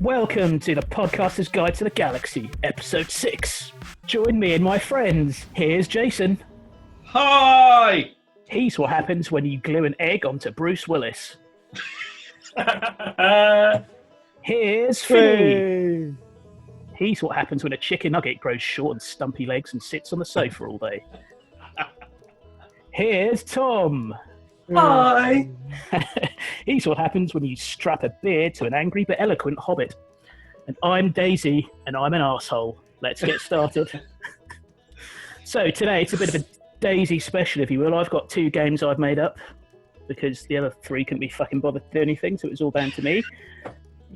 Welcome to the Podcaster's Guide to the Galaxy, Episode 6. Join me and my friends. Here's Jason. Hi! Here's what happens when you glue an egg onto Bruce Willis. Here's Finny. Here's what happens when a chicken nugget grows short and stumpy legs and sits on the sofa all day. Here's Tom. Hi! Here's what happens when you strap a beard to an angry but eloquent hobbit. And I'm Daisy, and I'm an arsehole. Let's get started. So today, it's a bit of a Daisy special, if you will. I've got 2 games I've made up, because the other 3 couldn't be fucking bothered to do anything, so it was all down to me.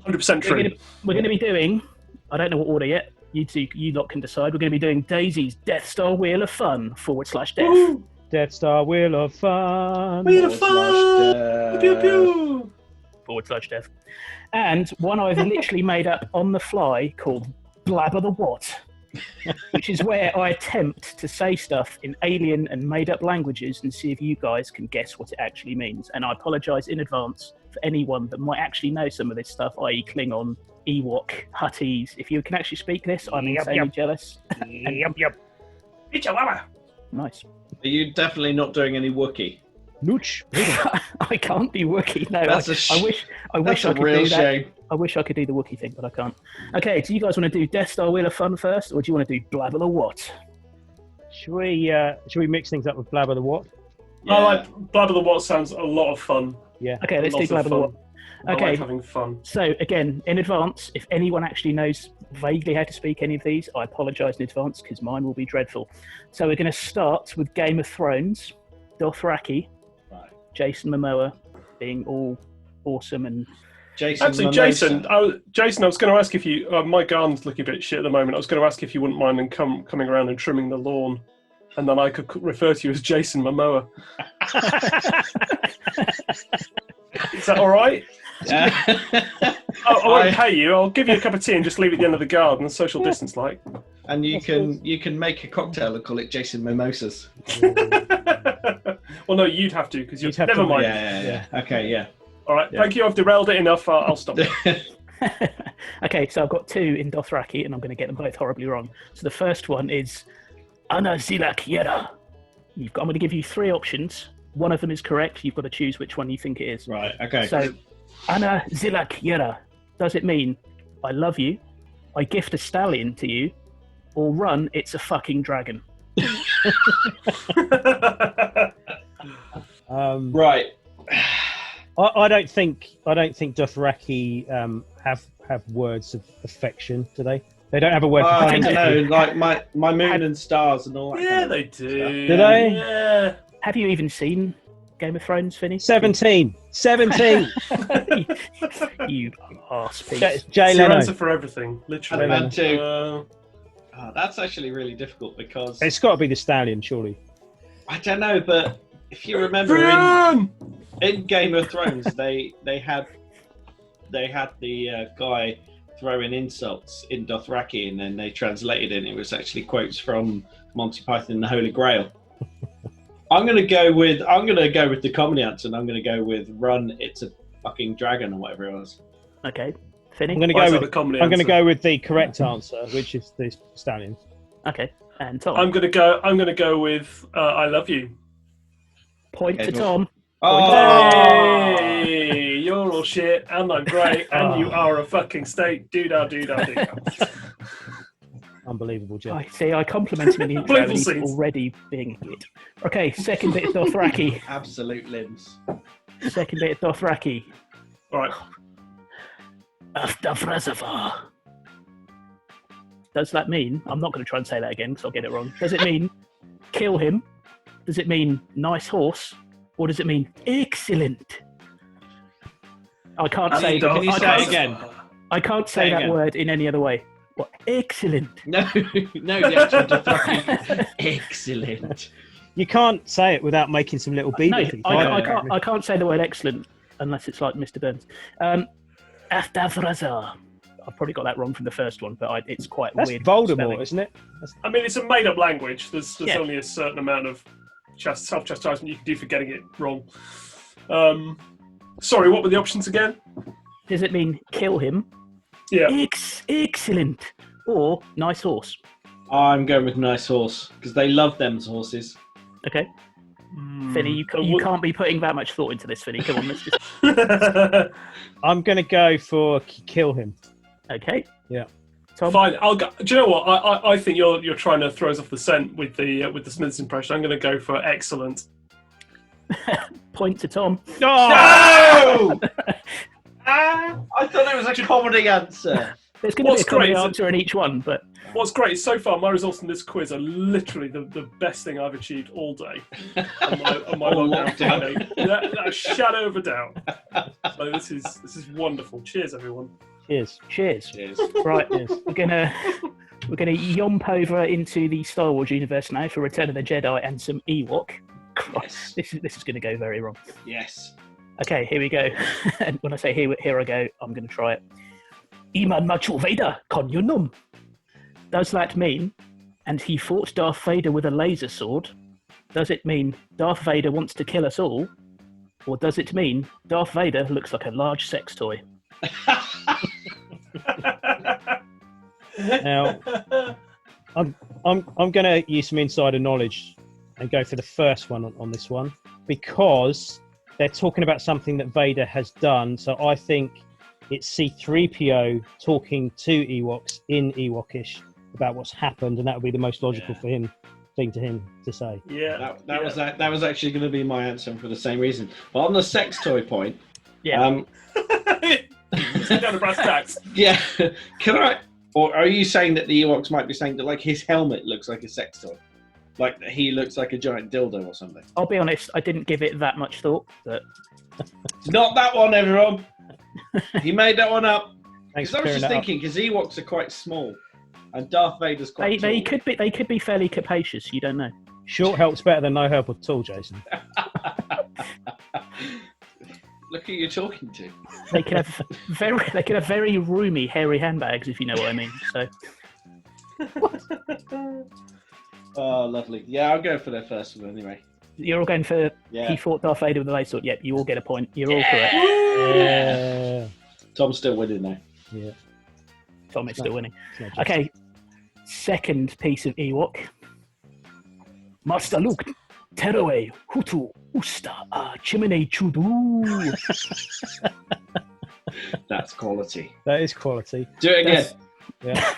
100% true. We're going to be doing, I don't know what order yet, you lot can decide, we're going to be doing Daisy's Death Star Wheel of Fun /Death. Woo! Death Star Wheel of Fun. Wheel of Fun! Pew pew! /Death. And one I've literally made up on the fly called Blabber the What, which is where I attempt to say stuff in alien and made-up languages and see if you guys can guess what it actually means. And I apologise in advance for anyone that might actually know some of this stuff, i.e. Klingon, Ewok, Huttese. If you can actually speak this, I'm insanely jealous. Yep. Nice. Are you definitely not doing any Wookiee? Nooch. I can't be Wookiee. No, That's I wish I could real do that. shame. I wish I could do the Wookiee thing, but I can't. Okay, do you guys want to do Death Star Wheel of Fun first, or do you want to do Blabber the What? Should we mix things up with Blabber the What? Yeah. I like Blabber the What. Sounds a lot of fun. Yeah. Okay, let's do Blabber the What. I Okay, like having fun. so again, in advance, if anyone actually knows vaguely how to speak any of these, I apologise in advance because mine will be dreadful. So we're going to start with Game of Thrones, Dothraki, Right. Jason Momoa being all awesome and... Jason, Actually, Mimosa. Jason, I was going to ask if you. My garden's looking a bit shit at the moment. I was going to ask if you wouldn't mind and coming around and trimming the lawn, and then I could refer to you as Jason Momoa. Is that all right? I won't pay you. I'll give you a cup of tea and just leave it at the end of the garden, social distance like. And you can make a cocktail and call it Jason Mimosas. Well, no, you'd have to because you're. You'd have Never to- mind. Yeah. Okay, yeah. All right, thank you. I've derailed it enough. I'll stop. Okay, so I've got 2 in Dothraki, and I'm going to get them both horribly wrong. So the first one is Ana Zilak Yera. I'm going to give you 3 options. One of them is correct. You've got to choose which one you think it is. Right, okay. So, Ana Zilak Yera. Does it mean I love you, I gift a stallion to you, or run, it's a fucking dragon? Right. I don't think Dothraki have words of affection, do they? They don't have a word for I don't kindness. know, like my moon and stars and all that. Yeah, kind of they do. Do they? Yeah. Have you even seen Game of Thrones, Finny? 17. You arse piece. Jay It's your Leno. answer for everything, literally. And that too. That's actually really difficult because It's got to be the stallion, surely. I don't know, but if you remember in Game of Thrones, they had the guy throwing insults in Dothraki, and then they translated it. And it was actually quotes from Monty Python and the Holy Grail. I'm gonna go with the comedy answer, and I'm gonna go with "Run, it's a fucking dragon" or whatever it was. Okay, Finny? I'm going to go with the correct answer, which is the stallion. Okay, and Tom? I'm gonna go with "I love you." Point Okay, to well- Tom. Oh, Hey, you're all shit, and I'm great, and you are a fucking state. Doodah. Unbelievable, Jeff. I see, I complimented him in the intro, and he's already being a git. Okay, second bit of Dothraki. absolute limbs. Second bit of Dothraki. All right. Aftafrazava. Does that mean, I'm not going to try and say that again because I'll get it wrong. Does it mean kill him? Does it mean nice horse? Or does it mean excellent? I can't say that. Can you say it again? I can't say Say that again. word in any other way. What? Excellent. No, the actual Dothraki. Excellent. You can't say it without making some little No, beep. I can't say the word excellent unless it's like Mr. Burns. Aftafraza. I've probably got that wrong from the first one, but it's quite That's weird. Voldemort, spelling. isn't it? I mean, it's a made-up language. There's Yeah. only a certain amount of self-chastisement you can do for getting it wrong. Sorry, what were the options again? Does it mean kill him? Yeah. Excellent. Or nice horse. I'm going with nice horse because they love them horses. Okay. Finny, you can't be putting that much thought into this, Finny. Come on, let's just... I'm going to go for kill him. Okay. Yeah. Tom? Fine. I'll go. Do you know what? I think you're trying to throw us off the scent with the Smiths impression. I'm going to go for excellent. Point to Tom. No! I thought it was a comedy answer. There's going to be a comedy answer in each one, but... What's great is so far my results in this quiz are literally the best thing I've achieved all day on my lockdown. That shadow of a doubt. So this is wonderful. Cheers, everyone. Cheers. Right, we're gonna yomp over into the Star Wars universe now for Return of the Jedi and some Ewok. Yes. This is going to go very wrong. Yes. Okay, here we go. And when I say here I go, I'm going to try it. Iman Machu Vader Konunum. Does that mean, and he fought Darth Vader with a laser sword? Does it mean Darth Vader wants to kill us all? Or does it mean Darth Vader looks like a large sex toy? Now, I'm going to use some insider knowledge and go for the first one on this one because they're talking about something that Vader has done. So I think it's C-3PO talking to Ewoks in Ewokish about what's happened, and that would be the most logical for him to say. Yeah, that was actually going to be my answer for the same reason. But on the sex toy point, down to brass tacks. Yeah, can I? Or are you saying that the Ewoks might be saying that like his helmet looks like a sex toy, like he looks like a giant dildo or something? I'll be honest, I didn't give it that much thought, but not that one, everyone. He made that one up. Thanks Because I for was just clearing thinking, because Ewoks are quite small, and Darth Vader's quite they tall. could be fairly capacious. You don't know. Short help's better than no help at all, Jason. Look who you're talking to. They could have very roomy, hairy handbags, if you know what I mean. So. Oh, lovely. Yeah, I'll go for the first one anyway. You're all going for he fought Darth Vader with a laser sword. Yep, you all get a point. You're all correct. Yeah. Tom's still winning now. Yeah. Tom is still winning. Okay, second piece of Ewok. Master Luke, Teraway, Hutu, Usta, Chimney Chudu. That's quality. That is quality. Do it again. Yeah.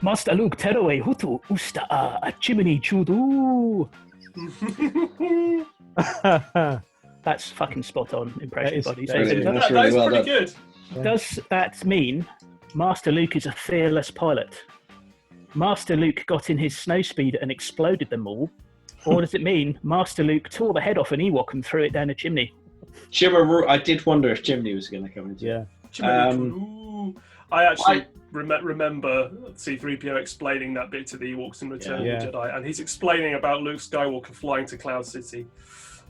Master Luke, Teraway, Hutu, Usta, Chimney Chudu. That's fucking spot on impression, buddy. That is That really is well pretty done. good. Yeah. Does that mean Master Luke is a fearless pilot? Master Luke got in his snowspeeder and exploded them all? Or does it mean Master Luke tore the head off an Ewok and threw it down a chimney? I did wonder if Chimney was going to come into it. Yeah. I actually remember C-3PO explaining that bit to the Ewoks in Return of the Jedi, and he's explaining about Luke Skywalker flying to Cloud City.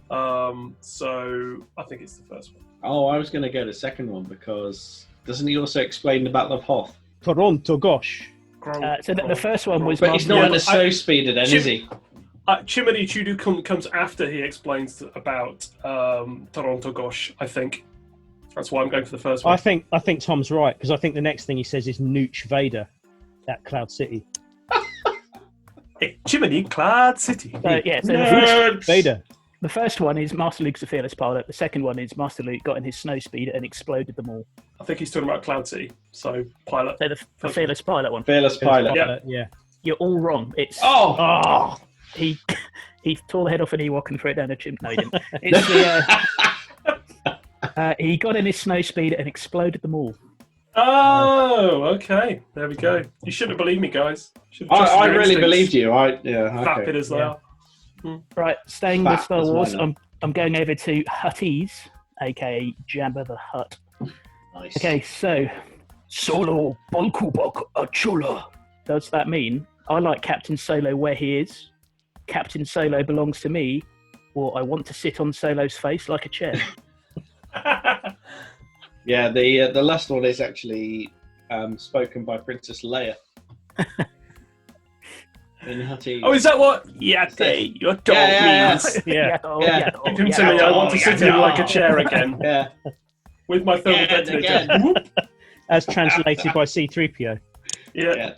So I think it's the first one. Oh, I was going to go the second one because doesn't he also explain the Battle of Hoth? Toronto, gosh. So the first one was... But he's not in a snow speeder then, is he? Chimney Chudu comes after he explains about Toronto Gosh, I think. That's why I'm going for the first one. I think Tom's right, because I think the next thing he says is Nooch Vader at Cloud City. Hey, Chimney Cloud City. So Vader. the first one is Master Luke's a fearless pilot. The second one is Master Luke got in his snowspeeder and exploded them all. I think he's talking about Cloud City, so pilot. So the fearless pilot one. Fearless pilot. Yeah. You're all wrong. It's he tore the head off an Ewok and threw it down a chimney. No, he didn't. It's he got in his snowspeeder and exploded them all. Oh, okay. There we go. You shouldn't have believed me, guys. I really believed you. Vapid as they are. Right, staying with Star as Wars, well. I'm going over to Hutties, aka Jabba the Hutt. Nice. Okay, so Solo Bolkubok Achula. Does that mean I like Captain Solo where he is? Captain Solo belongs to me, or I want to sit on Solo's face like a chair? Yeah, the last one is actually spoken by Princess Leia. in Hutty. Oh, is that what Yate, your dog means? Yeah. Give him to me. I want to sit in like a chair again. Yeah. With my thermal detonator. Whoop. As translated by C-3PO. Yeah.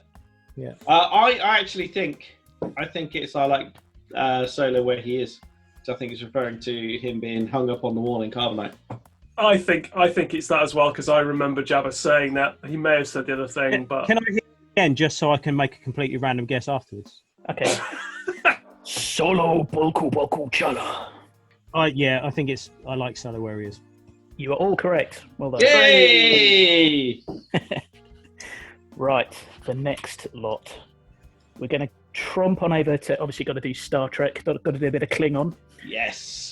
I actually think I like Solo where he is. So I think it's referring to him being hung up on the wall in Carbonite. I think it's that as well, because I remember Jabba saying that. He may have said the other thing, but Can I hear it again, just so I can make a completely random guess afterwards? Okay. Solo Bulku Bulku Chala. I think I like Solo where he is. You are all correct. Well done. Yay! Right, the next lot. We're going to tromp on over to, obviously got to do Star Trek, got to do a bit of Klingon. Yes.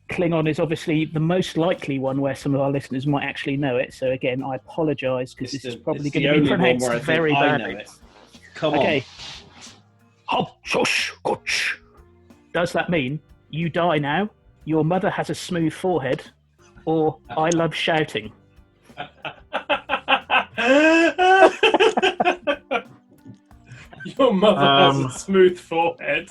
Klingon is obviously the most likely one where some of our listeners might actually know it. So again, I apologise because this is probably going to be pronounced very badly. Come on. Okay. Hop, shush, coach. Does that mean you die now, your mother has a smooth forehead, or I love shouting? Your mother has a smooth forehead.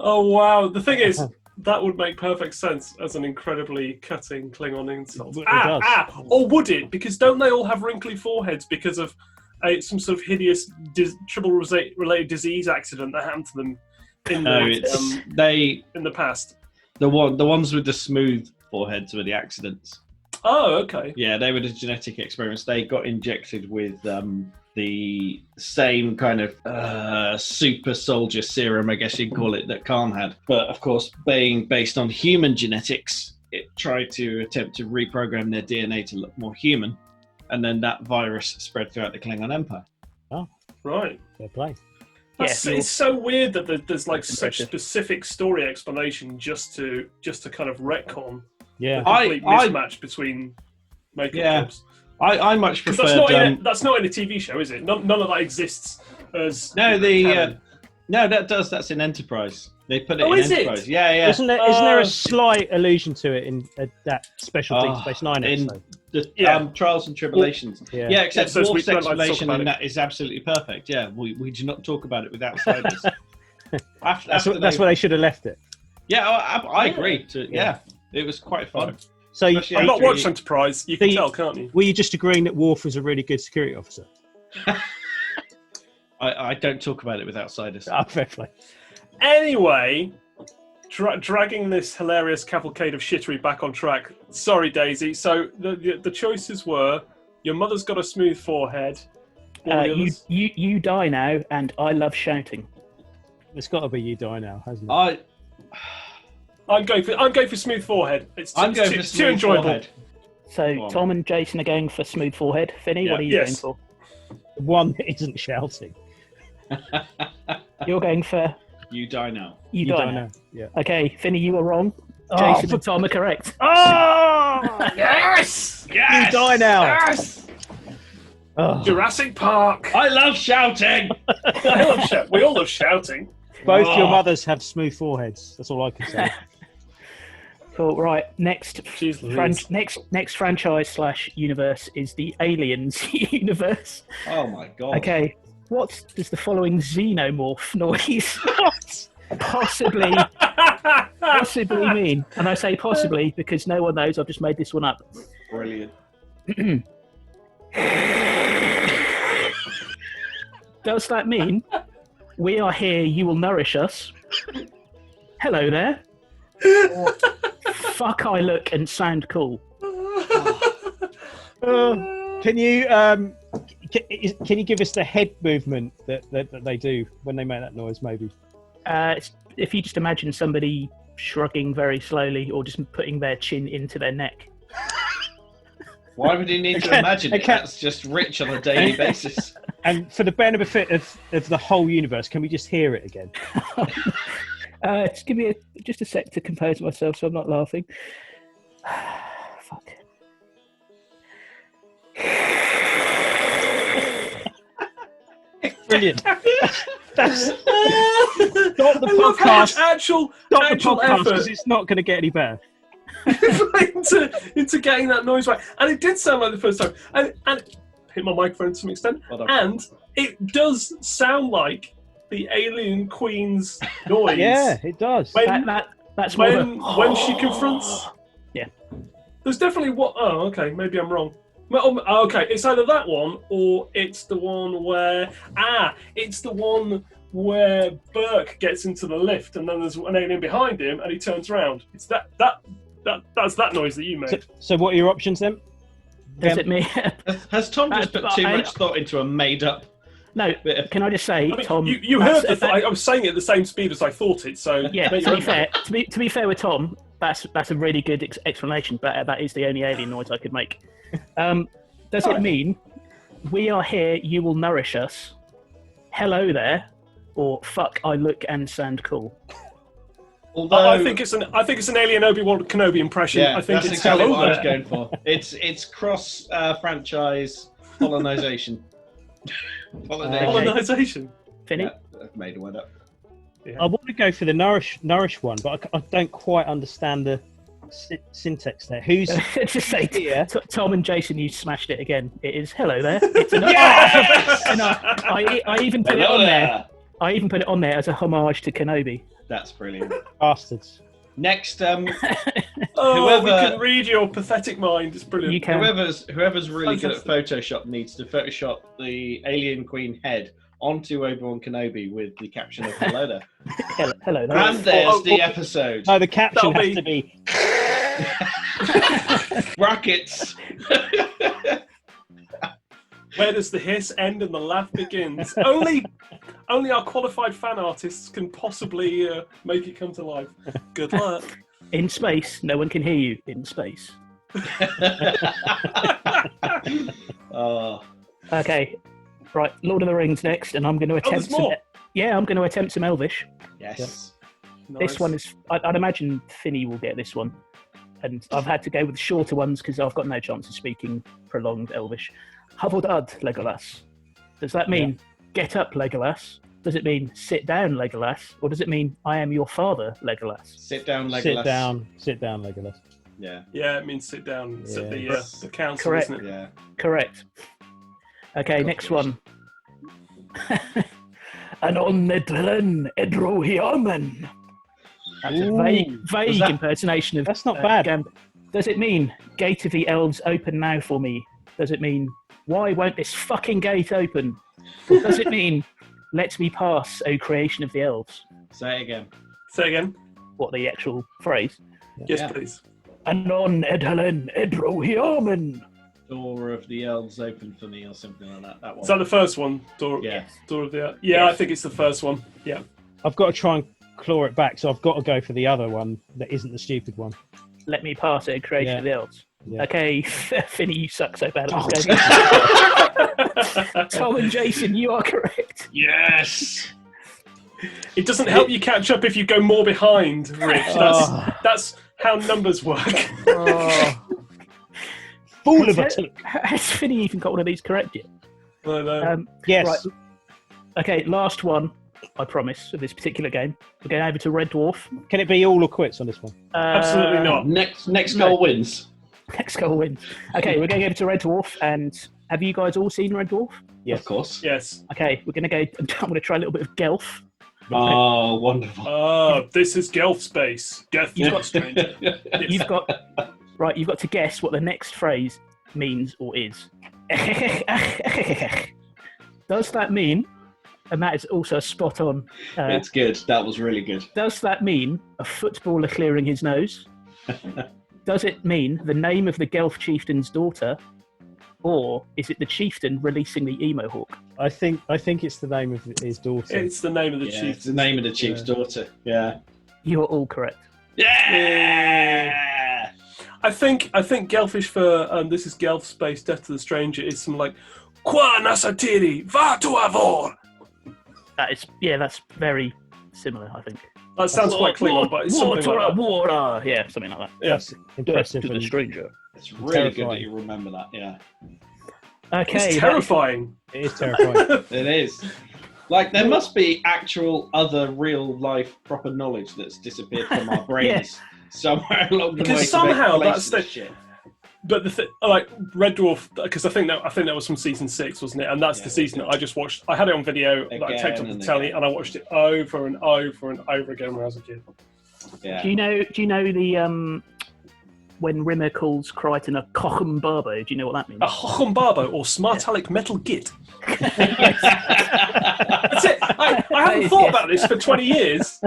Oh wow! The thing is, that would make perfect sense as an incredibly cutting Klingon insult. It does. Or would it? Because don't they all have wrinkly foreheads because of some sort of hideous triple-related disease accident that happened to them in the past? The ones with the smooth foreheads were the accidents. Oh, okay. Yeah, they were the genetic experiments. They got injected with the same kind of super soldier serum, I guess you'd call it, that Khan had. But of course, being based on human genetics, it tried to attempt to reprogram their DNA to look more human. And then that virus spread throughout the Klingon Empire. Oh, right. Fair play. It's so weird that there's like such specific story explanation just to kind of retcon Yeah. a complete mismatch between makeup jobs. I much prefer. That's not in a TV show, is it? None of that exists as. No, that does. That's in Enterprise. They put it in Enterprise. It? Yeah. Isn't there a slight allusion to it in that special Deep Space Nine episode? The Trials and Tribulations. Except so Worf's explanation in that is absolutely perfect. Yeah, we do not talk about it with outsiders. That's where they should have left it. Yeah, I agree. It was quite fun. So I've not watched Enterprise. You can tell, can't you? Were you just agreeing that Worf was a really good security officer? I don't talk about it with outsiders. Oh, fair play. Anyway, dragging this hilarious cavalcade of shittery back on track. Sorry, Daisy. So the choices were: your mother's got a smooth forehead. You die now, and I love shouting. It's got to be you die now, hasn't it? I'm going for smooth forehead. It's too enjoyable. Forehead. So Tom and Jason are going for smooth forehead. Finny, what are you going for? The one that isn't shouting. You're going for. You die now. You die now. Yeah. Okay, Finny, you were wrong. Jason and Tom are correct. Oh! Yes! You die now. Yes! Oh. Jurassic Park. I love shouting. We all love shouting. Both your mothers have smooth foreheads. That's all I can say. Cool. Right. Next franchise / universe is the Aliens universe. Oh my god. Okay. What does the following xenomorph noise possibly mean? And I say possibly because no one knows. I've just made this one up. Brilliant. Does that mean we are here, you will nourish us? Hello there. Or, fuck, I look and sound cool. Can you give us the head movement that they do when they make that noise, maybe? If you just imagine somebody shrugging very slowly or just putting their chin into their neck. Why would you need to imagine it? That's just rich on a daily basis. And for the benefit of the whole universe, can we just hear it again? Just give me just a sec to compose myself so I'm not laughing. Fuck. Brilliant. That's stop the podcast. Actual Podcast, effort. it's not going to get any better. into getting that noise right, and it did sound like the first time. And hit my microphone to some extent, Well done. and it does sound like the alien queen's noise. Yeah, it does. When, That's more of a- when she confronts. Yeah. There's definitely what. Oh, okay. Maybe I'm wrong. Well, okay, it's either that one or it's the one where it's the one where Burke gets into the lift and then there's an alien behind him and he turns around. It's that's that noise that you made. So what are your options then? Does it mean? Has Tom just put too much thought into a made-up? No. bit of... Can I just say, I mean, Tom? you heard I was saying it at the same speed as I thought it. So Yeah. To be fair with Tom, that's a really good explanation. But that is the only alien noise I could make. Does it mean we are here? You will nourish us. Hello there, or fuck, I look and sound cool. Although I think it's an alien Obi-Wan Kenobi impression. yeah, I think that's it's exactly hello what I was there. going for. It's cross franchise colonization. Colonization. Finny? Yeah, I've made a word up. I want to go for the nourish one, but I don't quite understand the syntax there. Who's Just say, here? Tom and Jason, you smashed it again. It is hello there. It's an and I even put it on there. I even put it on there as a homage to Kenobi. That's brilliant. bastards? Next, Oh, Whoever- we can read your pathetic mind. It's brilliant. You can. whoever's really good at Fantastic. Photoshop needs to Photoshop the alien queen head onto Obi-Wan Kenobi with the caption of hello there. Hello there. And there's the episode. No, the caption That'll has to be. Brackets. Where does the hiss end and the laugh begins? Only our qualified fan artists can possibly make it come to life. Good luck. In space, no one can hear you. In space. Oh, Okay, right. Lord of the Rings next, and I'm going to attempt there's more. I'm going to attempt some Elvish. yes. This one is. I'd imagine Finny will get this one, and I've had to go with shorter ones because I've got no chance of speaking prolonged Elvish. Havildad, Legolas. Does that mean get up, Legolas? Does it mean sit down, Legolas? Or does it mean I am your father, Legolas? Sit down, Legolas. Sit down, Legolas. Yeah. Yeah, it means sit down. It's at Yeah. the council, Correct. isn't it? Yeah. Correct. Okay, next one. Anon Edlen Edrohiamen. That's a vague that- impersonation of. That's not bad. Does it mean gate of the elves open now for me? Does it mean why won't this fucking gate open? Or does it mean let me pass, O creation of the elves? Say it again. Say again. What the actual phrase? Yes, Yeah. please. Anon Edlen Edrohiamen. Door of the elves open for me, or something like that. That one. Is that the first one? Door Yeah. of the... Yeah, I think it's the first one. Yeah. I've got to try and claw it back, so I've got to go for the other one that isn't the stupid one. Let me pass, O creation Yeah. of the elves. Yeah. Okay, Finny, you suck so bad at this game. Tom and Jason, you are correct. Yes. It doesn't help you catch up if you go more behind, Rich. That's how numbers work. Fool of a took. Has Finny even got one of these correct yet? No. Yes. Right. Okay, last one, I promise, of this particular game. We're going over to Red Dwarf. Can it be all or quits on this one? Absolutely not. Next goal wins. Next goal wins. Okay, we're going over to Red Dwarf, and have you guys all seen Red Dwarf? Yes. Of course. Yes. Okay, we're going to go. I'm going to try a little bit of Gelf. Oh, wonderful. This is Gelf space. Gelf, you've got stranger. You've got to guess what the next phrase means or is. Does that mean? And that is also spot on. It's good. That was really good. Does that mean a footballer clearing his nose? Does it mean the name of the Gelf chieftain's daughter? Or is it the chieftain releasing the emo hawk? I think it's the name of his daughter. It's the name of the Yeah, chief. it's the name of the chief's daughter. Yeah. You're all correct. Yeah. I think Gelfish for this is Gelf space Death to the Stranger is some like Qua nasatiri va tu avor. That's very similar, I think. That sounds quite Klingon, but it's something like that. Water. Yeah, something like that. That's impressive. To the and stranger. It's really good that Terrifying. you remember that. Yeah. Okay. It's terrifying. It is terrifying. It is. Like, there must be actual other real life proper knowledge that's disappeared from our brains somewhere along the way. Because to make somehow place that's this the- shit. But like Red Dwarf, because I think that was from season 6, wasn't it? And that's the season that I just watched. I had it on video, that I taped on the telly, and I watched it over and over and over again when I was a kid. Yeah. Do you know the when Rimmer calls Crichton a Cochem Barbo? Do you know what that means? A Cochem Barbo or Smartalic Metal Git. That's it. I haven't thought about this for 20 years.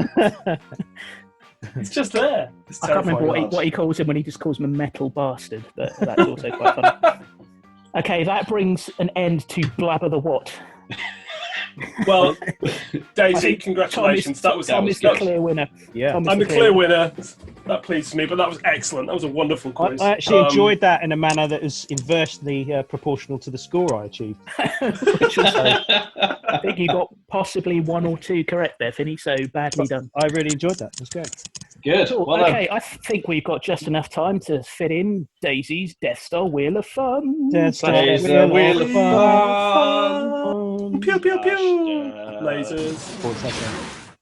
It's just there. I can't remember what he calls him when he just calls him a metal bastard, but that's also quite funny. Okay, that brings an end to Blabber the What. Well, Daisy, congratulations. That was the clear winner. Yeah, I'm the clear winner. That pleased me, but that was excellent. That was a wonderful quiz. I actually enjoyed that in a manner that is inversely proportional to the score I achieved. Which was, I think you got possibly 1 or 2 correct there, Finny, so badly done. I really enjoyed that. That's great. Good. Cool. Well okay, I think we've got just enough time to fit in Daisy's Death Star Wheel of Fun. Death Star Wheel of Fun. Pew, pew, pew. Lasers.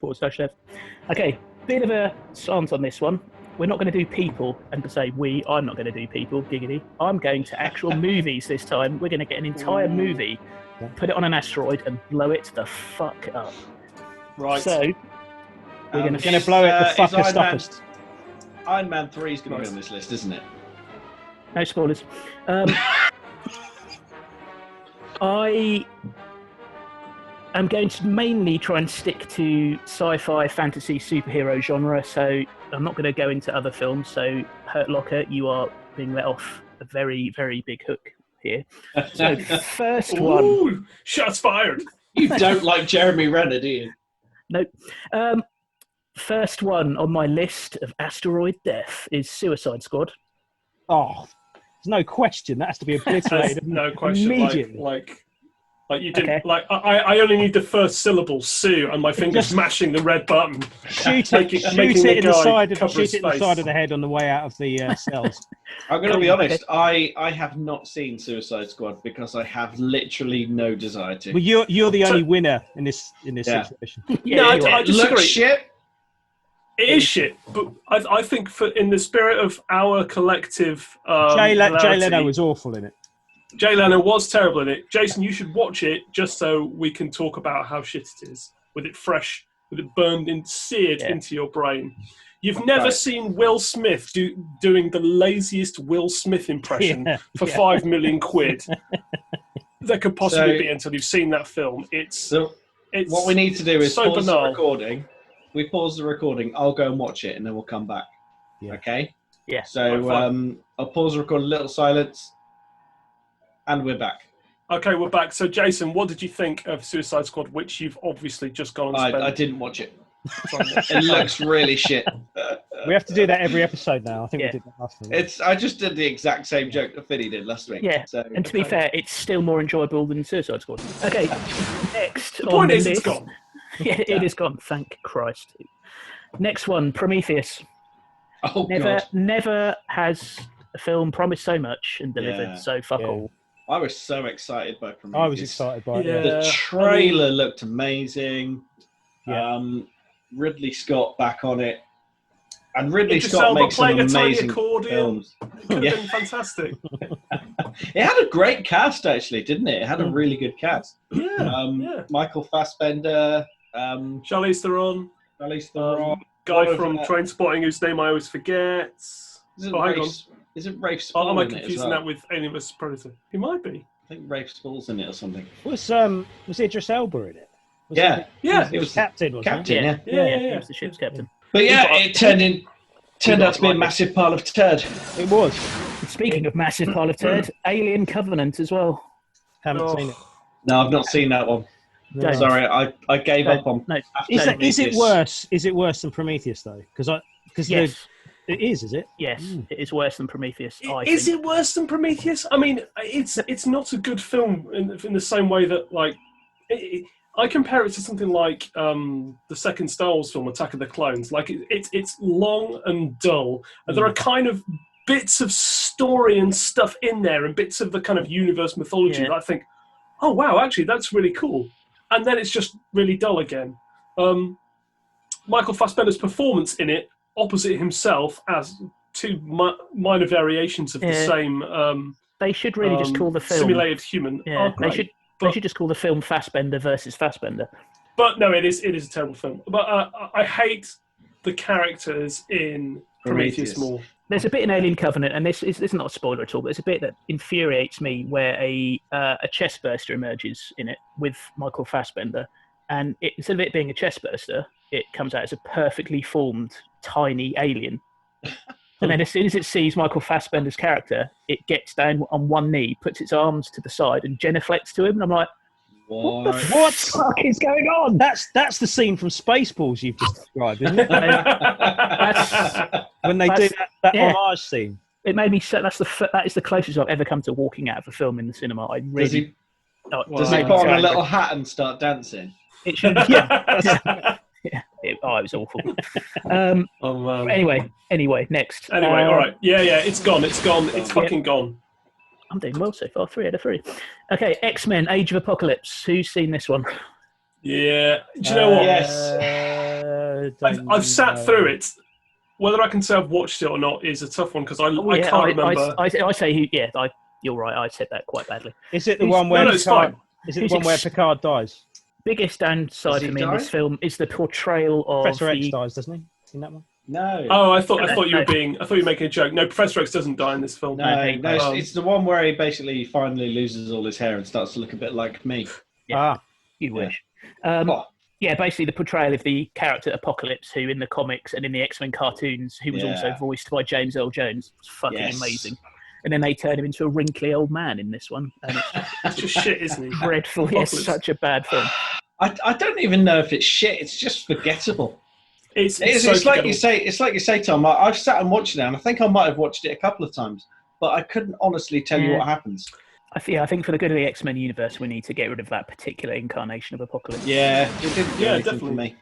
/F. Okay, bit of a slant on this one. We're not going to do people, and to say I'm not going to do people, giggity. I'm going to actual movies this time. We're going to get an entire movie, put it on an asteroid, and blow it the fuck up. Right. So, we're going to blow it the fuckest uppest. Iron Man 3 is going to be on this list, isn't it? No spoilers. I am going to mainly try and stick to sci-fi, fantasy, superhero genre, so I'm not going to go into other films. So, Hurt Locker, you are being let off a very, very big hook here. So, first one. Ooh, shots fired. You don't like Jeremy Renner, do you? Nope. First one on my list of asteroid death is Suicide Squad. Oh, there's no question. That has to be obliterated. No question. Immediately. Like you didn't. Okay. Like I only need the first syllable Sue, and my fingers mashing the red button. Shoot it in the side of the head on the way out of the cells. I'm going to be honest. I have not seen Suicide Squad because I have literally no desire to. Well, you're the only winner in this situation. Yeah, I disagree. Looks shit. It is shit, but I think in the spirit of our collective Jay Leno was awful in it. Jay Leno was terrible in it. Jason, you should watch it just so we can talk about how shit it is, with it fresh, with it seared into your brain. You've never seen Will Smith doing the laziest Will Smith impression for 5 million quid that could possibly be until you've seen that film. It's what we need to do is pause banal. the recording. We pause the recording. I'll go and watch it, and then we'll come back. Yeah. Okay? Yeah. So I'll pause the recording, a little silence, and we're back. Okay, we're back. So, Jason, what did you think of Suicide Squad, which you've obviously just gone and spent? I didn't watch it. It looks really shit. We have to do that every episode now. I think we did that last week. I just did the exact same joke that Finny did last week. Yeah, so, and to be fair, it's still more enjoyable than Suicide Squad. Okay, next. The point is, it's gone. Yeah, it is gone. Thank Christ. Next one, Prometheus. Oh, God. Never has a film promised so much and delivered so fuck all. I was so excited by Prometheus. I was excited by it. Yeah. The trailer looked amazing. Yeah. Ridley Scott back on it. And Ridley Scott makes some amazing films. It could have been fantastic. It had a great cast, actually, didn't it? It had a really good cast. Yeah. Michael Fassbender. Charlize Theron. Guy from Trainspotting, whose name I always forget. Isn't Rafe Spall am I in it as confusing well? that with Alien vs Predator? He might be. I think Rafe Spall's in it or something. Was Idris Elba in it? It was captain, wasn't captain, it? Yeah. He was the ship's captain. But it turned out to be a massive pile of turd. It was. Speaking of massive pile of turd, Alien Covenant as well. Haven't seen it. No, I've not seen that one. No. Sorry, I gave up on. No. Is it worse? Is it worse than Prometheus though? Because yes. It is it? Yes, it is worse than Prometheus. Is it worse than Prometheus? I mean, it's not a good film in the same way that I compare it to something like the second Star Wars film, Attack of the Clones. Like it's long and dull, and there are kind of bits of story and stuff in there, and bits of the kind of universe mythology that I think, oh wow, actually that's really cool, and then it's just really dull again. Michael Fassbender's performance in it, opposite himself as two minor variations of the same. They should really just call the film simulated human. Yeah, they should just call the film Fassbender versus Fassbender. But no, it is a terrible film. But I hate the characters in Prometheus more. There's a bit in Alien Covenant, and this is not a spoiler at all, but there's a bit that infuriates me where a chestburster emerges in it with Michael Fassbender, and instead of it being a chestburster, it comes out as a perfectly formed tiny alien. And then as soon as it sees Michael Fassbender's character, it gets down on one knee, puts its arms to the side, and genuflects to him. And I'm like, what the fuck is going on? That's the scene from Spaceballs you've just described, isn't it? When they do that homage scene. It made me so. That is the closest I've ever come to walking out of a film in the cinema. I really. Does he put on a little hat and start dancing? It should. Yeah. It was awful. Anyway, next. Anyway, all right. Yeah, it's gone. It's fucking gone. I'm doing well so far. 3 out of 3. Okay, X-Men: Age of Apocalypse. Who's seen this one? Yeah. Do you know what? Yes. I've sat through it. Whether I can say I've watched it or not is a tough one because I can't remember. I say you're right. I said that quite badly. Is it the one where Picard dies? Biggest downside for me in this film is the portrayal of Professor X dies, doesn't he? In that one? No. Oh, I thought you were making a joke. No, Professor X doesn't die in this film. No, it's the one where he basically finally loses all his hair and starts to look a bit like me. Yeah. You wish. Yeah, basically the portrayal of the character Apocalypse, who in the comics and in the X-Men cartoons, who was also voiced by James Earl Jones, was fucking amazing. And then they turn him into a wrinkly old man in this one. And it's just shit, isn't he? Dreadful. It's such a bad film. I don't even know if it's shit. It's just forgettable. It's like you say. It's like you say, Tom. I've sat and watched it, and I think I might have watched it a couple of times, but I couldn't honestly tell you what happens. I think for the good of the X-Men universe, we need to get rid of that particular incarnation of Apocalypse. Yeah, it didn't do anything for me.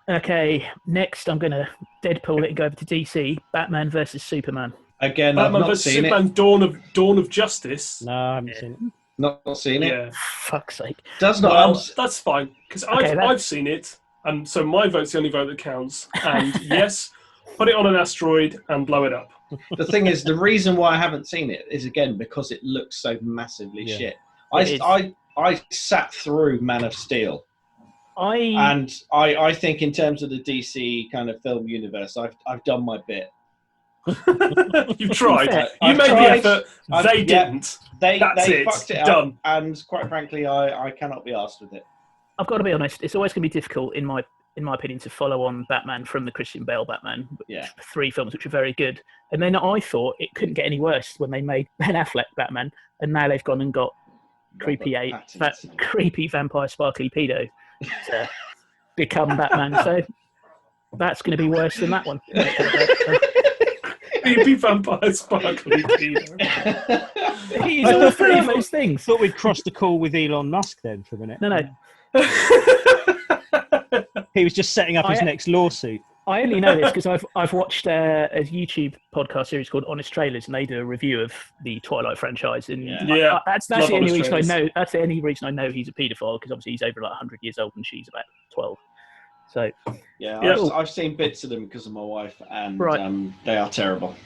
Okay, next I'm going to Deadpool it and go over to DC. Batman versus Superman. Again, I've not seen Superman, it. Dawn of Justice. No, I haven't seen it. Not seen it. Yeah. Fuck's sake. Does not. Well, that's fine because I've seen it, and so my vote's the only vote that counts. And yes, put it on an asteroid and blow it up. The thing is, the reason why I haven't seen it is again because it looks so massively shit. I sat through Man of Steel. I think in terms of the DC kind of film universe, I've done my bit. You've tried. You made the effort. They didn't. They it. Fucked it Done. up. And quite frankly, I cannot be arsed with it. I've got to be honest. It's always going to be difficult, in my opinion, to follow on Batman from the Christian Bale Batman. 3 films which are very good. And then I thought it couldn't get any worse when they made Ben Affleck Batman, and now they've gone and got creepy vampire sparkly pedo to become Batman. So that's going to be worse than that one. Creepy vampire sparkly pedo. He's all 3 of those things. Thought we'd cross the call with Elon Musk then for a minute. No. He was just setting up his next lawsuit. I only know this because I've watched a YouTube podcast series called Honest Trailers, and they do a review of the Twilight franchise. And that's the only reason I know. That's the only reason I know he's a paedophile, because obviously he's over 100 years old and she's about 12. So I've seen bits of them because of my wife, and they are terrible.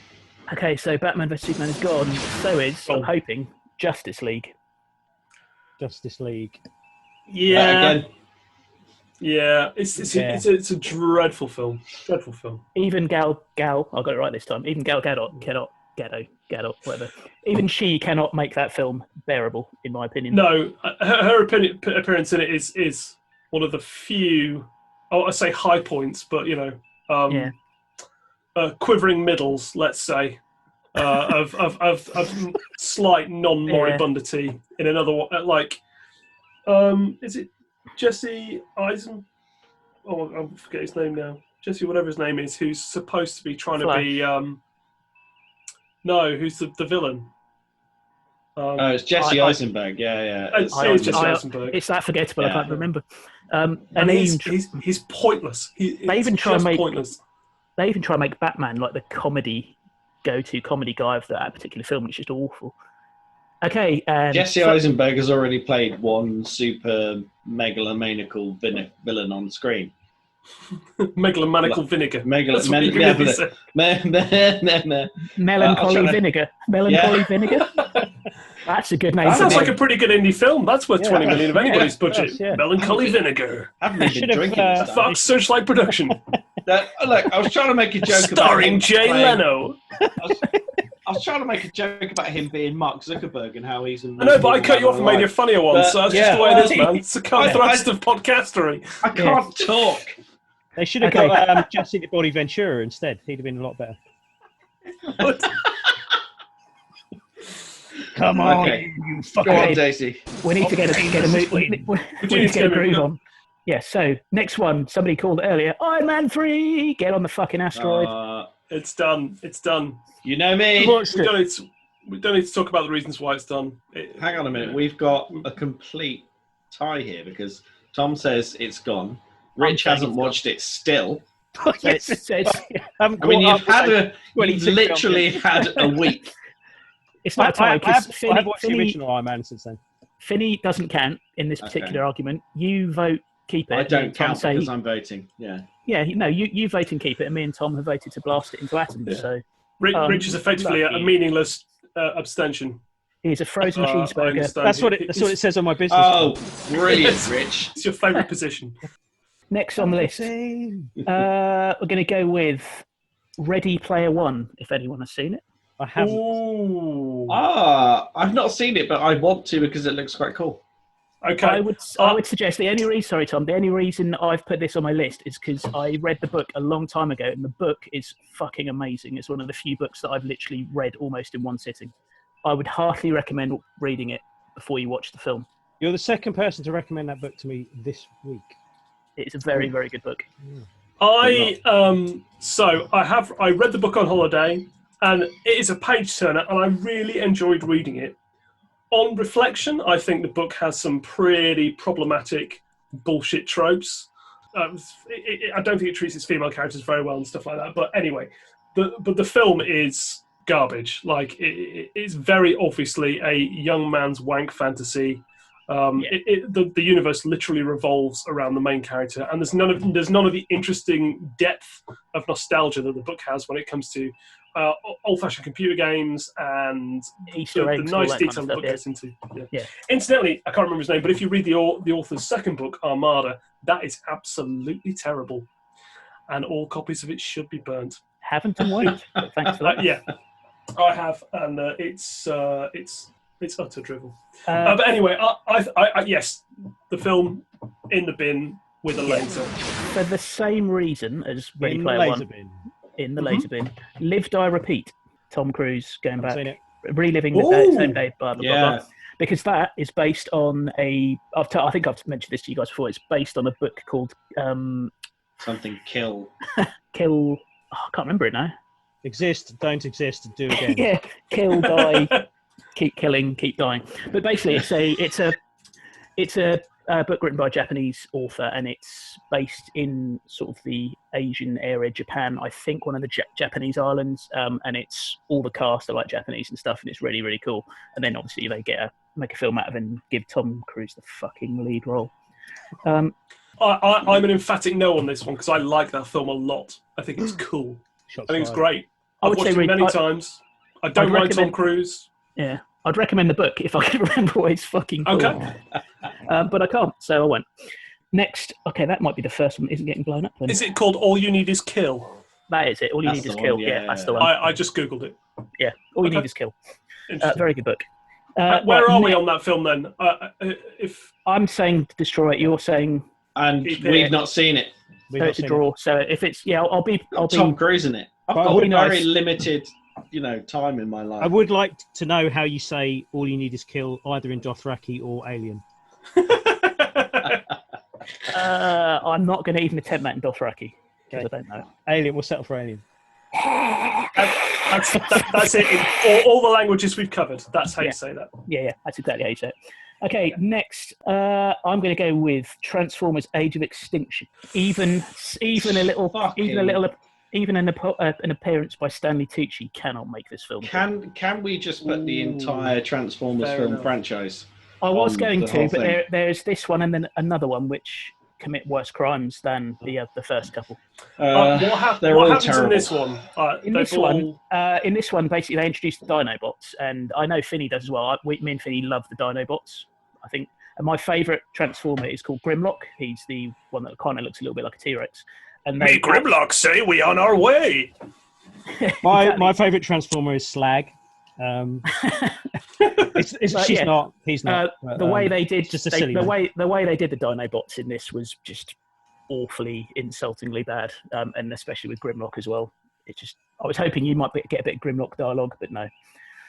Okay, so Batman vs Superman is gone. So is, I'm hoping, Justice League. Yeah. Again. Yeah, it's a dreadful film. Even Gal, I got it right this time. Even Gal Gadot, whatever. Even she cannot make that film bearable, in my opinion. No, her appearance in it is one of the few, I say high points, but quivering middles, let's say, of slight non-moribundity in another one. Is it Jesse Eisen? Oh, I forget his name now. Jesse, whatever his name is, who's supposed to be trying to be. No, who's the villain? It's Jesse Eisenberg. Yeah. It's Jesse Eisenberg. It's that forgettable. I can't remember. And he's pointless. They even try to make Batman like the go-to comedy guy of that particular film, which is just awful. Okay. Jesse Eisenberg has already played one super megalomaniacal villain on screen. Megalomaniacal vinegar. That's what you Melancholy really said. Vinegar. Melancholy Vinegar. That's a good name. That sounds for like a pretty good indie film. That's worth 20 million of anybody's budget. Yeah. Melancholy Vinegar. I haven't even been drinking this stuff. Fox Searchlight production. Look, I was trying to make a joke Starring about Jay Leno. I was trying to make a joke about him being Mark Zuckerberg and how he's. I know, but I cut you off and made you a funnier one, so that's just the way it is, man. It's the thrust of podcastery. I can't talk. They should have got Jesse the Body Ventura instead. He'd have been a lot better. Come on, you fucking. Go on, Daisy. We need to get a groove on. Yeah, so next one, somebody called earlier, Iron Man 3, get on the fucking asteroid. It's done. It's done. You know me. We don't need to talk about the reasons why it's done. Hang on a minute. We've got a complete tie here because Tom says it's gone. Rich hasn't watched it still. Yes, it says. I mean, you've literally had a week. It's not a tie because I've watched the original Iron Man since then. Finney doesn't count in this particular argument. You vote keep it. I don't count because I'm voting. Yeah. Yeah, no, you vote and keep it, and me and Tom have voted to blast it into atoms. Yeah. So Rich is effectively a meaningless abstention. He's a frozen cheeseburger. That's what it says on my business. Oh, brilliant, Rich! It's your favourite position. Next on the list, we're going to go with Ready Player One. If anyone has seen it, I haven't. Ooh. I've not seen it, but I want to because it looks quite cool. Okay. I would suggest the only reason I've put this on my list is because I read the book a long time ago, and the book is fucking amazing. It's one of the few books that I've literally read almost in one sitting. I would heartily recommend reading it before you watch the film. You're the second person to recommend that book to me this week. It's a very, very good book. I read the book on holiday, and it is a page turner, and I really enjoyed reading it. On reflection, I think the book has some pretty problematic bullshit tropes. I don't think it treats its female characters very well and stuff like that. But anyway, the film is garbage. Like it's very obviously a young man's wank fantasy. The universe literally revolves around the main character, and there's none of the interesting depth of nostalgia that the book has when it comes to old-fashioned computer games and Easter eggs, the nice all that detail kind the of book stuff, gets into. Yeah. Incidentally, I can't remember his name, but if you read the author's second book, Armada, that is absolutely terrible, and all copies of it should be burnt. Haven't and won't. But thanks for that. Yeah, I have, and it's utter drivel. But anyway, I yes, the film in the bin with a laser. For the same reason as Ready Player One. In the laser bin. Live, Die, Repeat. Tom Cruise going back, reliving the same day, blah, blah, blah, blah. Because that is based on I think I've mentioned this to you guys before, it's based on a book called... something Kill. I can't remember it now. Exist, don't exist, do again. Yeah, kill, die, keep killing, keep dying. But basically it's a book written by a Japanese author, and it's based in sort of the Asian area, Japan, I think one of the Japanese islands, and it's all the cast are like Japanese and stuff, and it's really, really cool. And then obviously they make a film out of it and give Tom Cruise the fucking lead role. I'm an emphatic no on this one because I like that film a lot. I think it's cool. I think it's great. I've watched it many times. I don't like Tom Cruise. Yeah. I'd recommend the book if I could remember what it's fucking called. Okay. But I can't, so I won't. Next, okay, that might be the first one that isn't getting blown up. Then. Is it called All You Need Is Kill? That is it. All You Need Is Kill. Yeah, that's the one. I just Googled it. Yeah, All You Need Is Kill. Very good book. Where are we on that film then? If I'm saying to destroy it, you're saying... And we've not seen it. So it's a draw. So if it's... Yeah, I'll be Tom Cruise in it. I've got very limited... time in my life. I would like to know how you say All You Need Is Kill, either in Dothraki or Alien. I'm not going to even attempt that in Dothraki, because I don't know. Alien, we'll settle for Alien. That's it. In all the languages we've covered, that's how you say that. Yeah, that's exactly how you say it. Okay, next, I'm going to go with Transformers: Age of Extinction. Even an appearance by Stanley Tucci cannot make this film. Can we just put the entire Transformers film franchise? I was going to, but there's this one and then another one, which commit worse crimes than the first couple. They're what all happens terrible. in this one? In this one, basically they introduced the Dinobots, and I know Finney does as well. Me and Finney love the Dinobots. I think, and my favourite Transformer is called Grimlock. He's the one that kind of looks a little bit like a T-Rex. And May Grimlock say we on our way. My favourite Transformer is Slag. He's not. The way they did just a silly man. the way they did the Dinobots in this was just awfully insultingly bad, and especially with Grimlock as well. I was hoping you might get a bit of Grimlock dialogue, but no.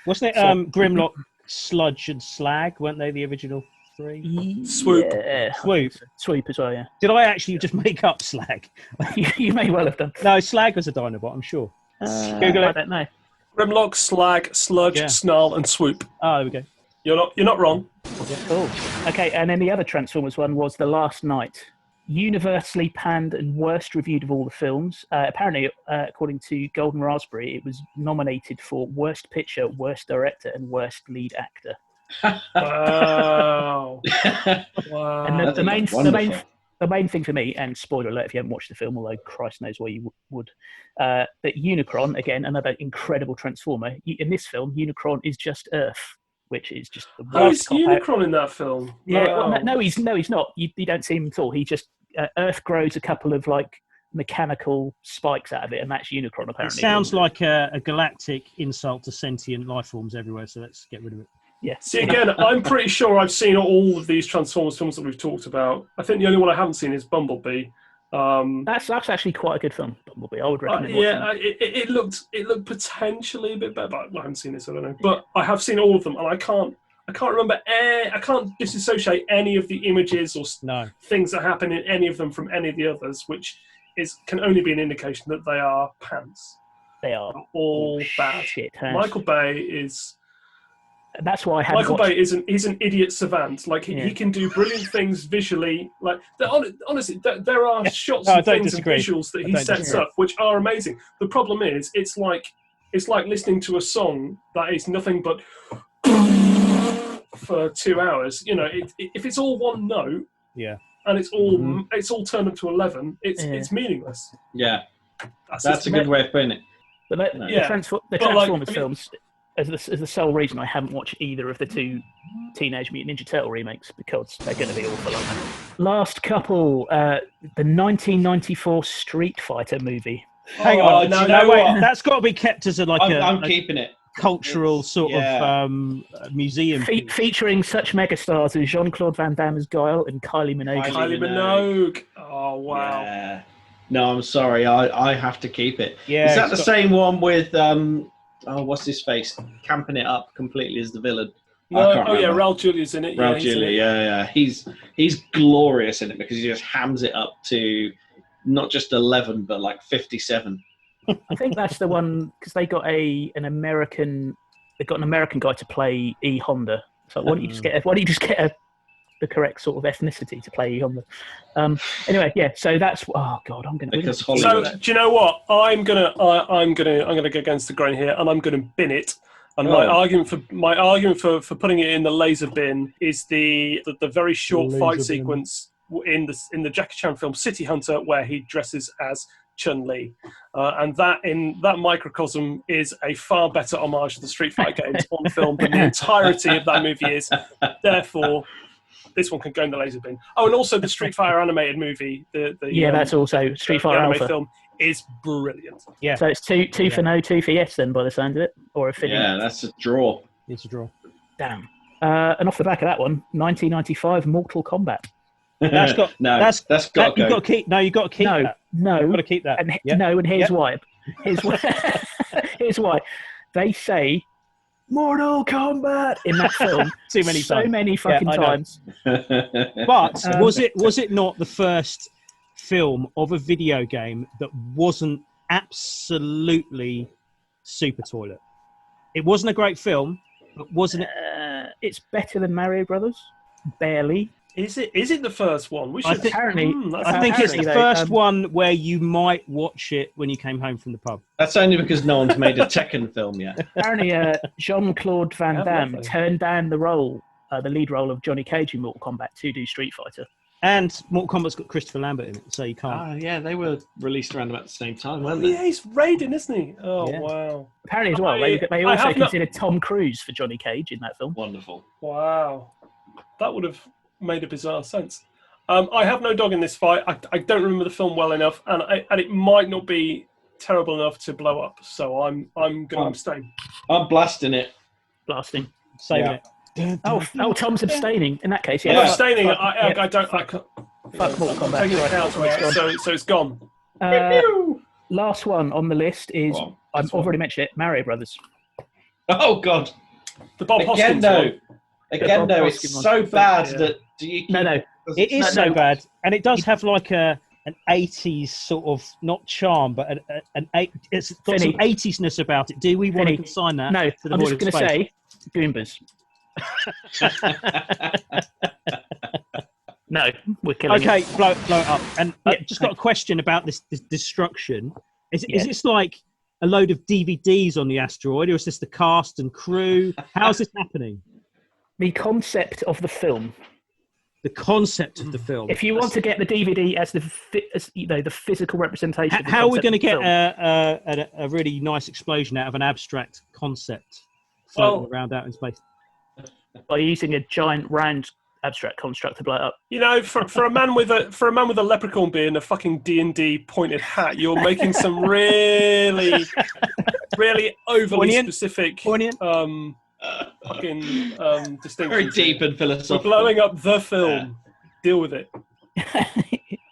Wasn't it Grimlock, Sludge, and Slag? Weren't they the original three? Swoop. Yeah, Swoop as well. Yeah. Did I actually just make up Slag? You may well have done. No, Slag was a Dinobot, I'm sure. Google it. I don't know. Grimlock, Slag, Sludge, Snarl, and Swoop. Oh, there we go. You're not wrong. Cool. Okay, and then the other Transformers one was The Last Night. Universally panned and worst reviewed of all the films. Apparently, according to Golden Raspberry, it was nominated for Worst Picture, Worst Director, and Worst Lead Actor. Wow. Wow. And the main thing for me, and spoiler alert if you haven't watched the film, although Christ knows why you would, that Unicron, again, another incredible Transformer. In this film, Unicron is just Earth, which is just the worst. Oh, is Unicron in that film? Yeah, Wow. well, no, he's not. You don't see him at all. He just Earth grows a couple of like mechanical spikes out of it, and that's Unicron apparently. It sounds like a galactic insult to sentient life forms everywhere. So let's get rid of it. Yeah. See, again, I'm pretty sure I've seen all of these Transformers films that we've talked about. I think the only one I haven't seen is Bumblebee. That's actually quite a good film, Bumblebee. I would recommend watching it. It looked potentially a bit better, but I haven't seen it, so I don't know. But I have seen all of them, and I can't remember. I can't disassociate any of the images or things that happen in any of them from any of the others, which can only be an indication that they are pants. They are all bad. Shit, Michael Bay is. That's why Michael Bay is an idiot savant. Like he can do brilliant things visually. Like honestly, there are shots and things and visuals that he sets up which are amazing. The problem is, it's like listening to a song that is nothing but for 2 hours. You know, if it's all one note, and it's all turned up to 11, it's meaningless. Yeah, that's a good way of putting it. But the Transformers films. As the sole reason I haven't watched either of the two Teenage Mutant Ninja Turtle remakes, because they're going to be awful, aren't they? Last couple, the 1994 Street Fighter movie. Hang on, wait, that's got to be kept as I'm keeping it. Cultural sort of museum. Featuring such megastars as Jean-Claude Van Damme as Guile and Kylie Minogue. Kylie Minogue. Oh, wow. Yeah. No, I'm sorry. I have to keep it. Yeah, is that the same one with... what's his face? Camping it up completely as the villain. No, Raul Julia's in it. Raul Julia, He's glorious in it because he just hams it up to not just 11, but like 57. I think that's the one because they got an American guy to play E Honda. So why don't you just get the correct sort of ethnicity to play E Honda? Anyway, yeah. So that's I'm going to. So do you know what? I'm gonna go against the grain here, and I'm gonna bin it. And my argument for putting it in the laser bin is the very short fight sequence in the Jackie Chan film City Hunter, where he dresses as Chun-Li, and that microcosm is a far better homage to the Street Fighter games on film than the entirety of that movie is. Therefore, this one can go in the laser bin. Oh, and also the Street Fighter animated movie. That's also Street Fighter anime Alpha film is brilliant. Yeah. So it's two for no, 2 for yes then, by the sound of it, or a fitting. Yeah, that's a draw. It's a draw. Damn. And off the back of that one, 1995 Mortal Kombat. That's got that's got to go. You've got to keep. No, you've got to keep that. No, you've got to keep that. And here's why. Here's why. They say Mortal Kombat in that film Too many so times. many fucking times. But was it not the first film of a video game that wasn't absolutely super toilet? It wasn't a great film, but wasn't it? It's better than Mario Brothers, barely. Is it the first one? I think it's the first one where you might watch it when you came home from the pub. That's only because no one's made a Tekken film yet. Apparently, Jean-Claude Van Damme turned down the lead role of Johnny Cage in Mortal Kombat to do Street Fighter. And Mortal Kombat's got Christopher Lambert in it, so you can't. Ah, yeah, they were released around about the same time, Oh, weren't they? yeah, he's Raiden, isn't he? Oh, Yeah. wow. Apparently as well, they I also have not- considered Tom Cruise for Johnny Cage in that film. Wonderful. Wow. That would have made a bizarre sense. I have no dog in this fight. I don't remember the film well enough, and it might not be terrible enough to blow up, so I'm going to abstain. I'm blasting it. Blasting. Saving it. Oh, Tom's abstaining. In that case, I'm yeah. abstaining. Fuck, I can't. Fuck Mortal I'm Kombat. taking it out, Right, so it's gone. Last one on the list is, Go on, I've this one. already mentioned it, Mario Brothers. Oh, God. The Bob Again, Hoskins though. one. Again, Bob though, Hoskins it's one. so bad Yeah. that do you keep... No. It is No, so bad, and it does have like an 80s sort of, not charm, but it's got some 80s-ness about it. Do we want to Finny. consign that? No, to the I'm void just of going to space? say Goombas. No, we're killing Okay, it. blow it up. And Yeah, I've just got a question about this destruction. Is Yeah. this like a load of DVDs on the asteroid, or is this the cast and crew? How's this happening? The concept of the film. The concept of the film. If you want to get the DVD as the the physical representation, of the How are we concept going to of the get film. a really nice explosion out of an abstract concept floating Well- around out in space? By using a giant round abstract construct to blow it up? You know, for a man with a leprechaun beard and a fucking D&D pointed hat, you're making some really overly Poignant. specific Poignant. fucking distinctions. Very deep and We're philosophical. blowing up the film. Deal with it.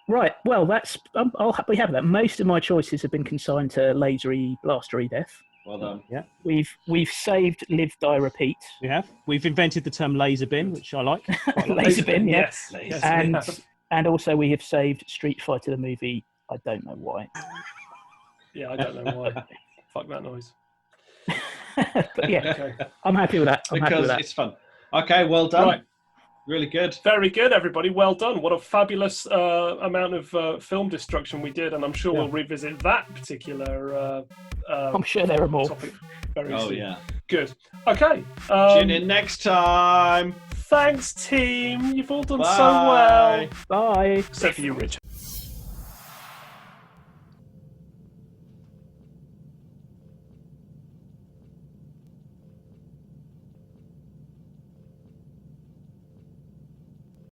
Right. Well, that's I'll happily have that. Most of my choices have been consigned to lasery, blastery death. Well done. We've saved live, die, repeat. We have. We've invented the term laser bin, which I like. Quite like. Laser bin, yeah. Yes. Yes, we have. And also we have saved Street Fighter the movie. I don't know why. Yeah, I don't know why. Fuck that noise. But yeah, Okay. I'm happy with that. I'm happy with Because that. it's fun. Okay, well done. Right. Really good. Very good, everybody. Well done. What a fabulous amount of film destruction we did, and I'm sure we'll revisit that particular I'm sure there are more. topic very Oh, soon. yeah. Good. Okay. Tune in next time. Thanks, team. You've all done Bye. so well. Bye. Except for you, Richard.